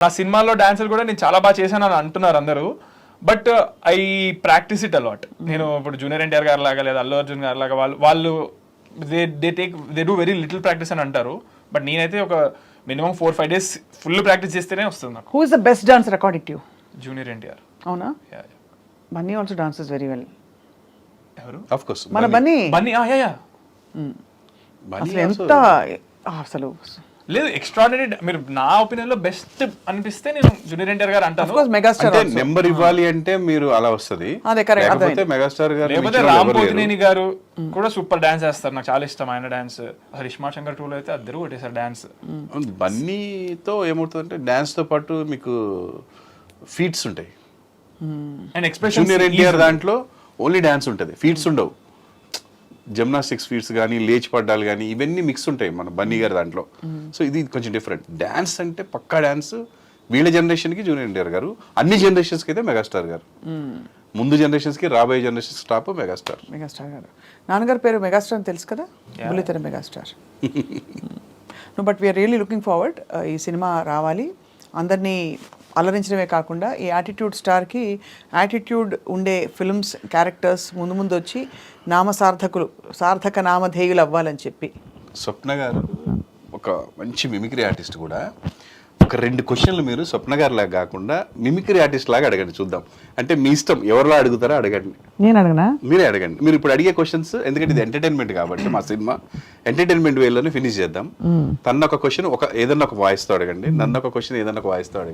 నా సినిమాలో డాన్సులు కూడా నేను చాలా బాగా చేశాను అని అంటున్నారు అందరూ. But I practice it a lot. నేను ఇప్పుడు జూనియర్ ఎన్టీఆర్ గారి లాగా లేదా అల్లు అర్జున్ గారి లాగా వాళ్ళు they do very little practice అని అంటారు. బట్ నేనైతే ఒక మినిమం 4-5 days ఫుల్ ప్రాక్టీస్ చేస్తేనే వస్తుంది నాకు. Who is the best dancer according to you? Junior NTR. అవునా? Bunny also dances very well. ఎవరు? ఆఫ్ కోర్స్ మన బన్నీ. బన్నీ యా. అసలు ఎంత అసలు లేదు ఎక్స్ట్రాడినరీ. మీరు నా ఒపీనియన్ లో బెస్ట్ అనిపిస్తే నేను జూనియర్ ఎన్టీఆర్ గారు అంటాను. ఆఫ్ కోర్స్ మెగాస్టార్ అంటే నెంబర్ ఇవ్వాలి అంటే మీరు అలా వస్తది. అదే కరెక్ట్. లేకపోతే మెగాస్టార్ గారు లేకపోతే రామ్ పోతినేని గారు కూడా సూపర్ డాన్స్ చేస్తారు. నాకు చాలా ఇష్టం ఆయన డాన్స్. హరిష్మా శంకర్ 2 లో అయితే అద్దరు కొట్టేశారు డాన్స్. బన్నీతో ఏమవుతుందంటే డాన్స్ తో పాటు మీకు ఫీట్స్ ఉంటాయి. అండ్ ఎక్స్ప్రెషన్ జూనియర్ ఎన్టీఆర్ దాంట్లో ఓన్లీ డాన్స్ ఉంటుంది, ఫీట్స్ ఉండవు. జిమ్నాస్టిక్స్ ఫీట్స్ కానీ లేచి పడ్డాలు కానీ ఇవన్నీ మిక్స్ ఉంటాయి మన బన్నీ గారి దాంట్లో. సో ఇది కొంచెం డిఫరెంట్. డాన్స్ అంటే పక్కా డాన్స్. వీళ్ళ జనరేషన్కి జూనియర్ ఎన్టీఆర్ గారు, అన్ని జనరేషన్స్కి అయితే మెగాస్టార్ గారు. ముందు జనరేషన్స్కి రాబోయే జనరేషన్స్ టాప్ మెగాస్టార్. మెగాస్టార్ గారు. నాన్నగారి పేరు మెగాస్టార్ అని తెలుసు కదా, బుల్లితెర megastar. No but we are really looking forward. ఈ సినిమా రావాలి, అందరినీ అలరించడమే కాకుండా ఈ యాటిట్యూడ్ స్టార్కి యాటిట్యూడ్ ఉండే ఫిల్మ్స్ క్యారెక్టర్స్ ముందు ముందు వచ్చి సార్థక నామధేయులు అవ్వాలని చెప్పి. స్వప్న గారు ఒక మంచి మిమిక్రీ ఆర్టిస్ట్ కూడా. ఒక 2 క్వశ్చన్లు మీరు స్వప్న గారి లాగా కాకుండా మిమిక్రీ ఆర్టిస్ట్ లాగా అడగండి, చూద్దాం. అంటే మీ ఇష్టం, ఎవరిలా అడుగుతారో అడగండి. నేను అడగనా? మీరే అడగండి. మీరు ఇప్పుడు అడిగే క్వశ్చన్స్, ఎందుకంటే ఇది ఎంటర్టైన్మెంట్ కాబట్టి మా సినిమా ఎంటర్టైన్మెంట్ వేలోనే ఫినిష్ చేద్దాం. తన ఒక క్వశ్చన్ ఏదన్నా ఒక వాయిస్తో అడగండి, నన్ను ఒక క్వశ్చన్ ఏదన్నా ఒక వాయిస్తో అడగండి.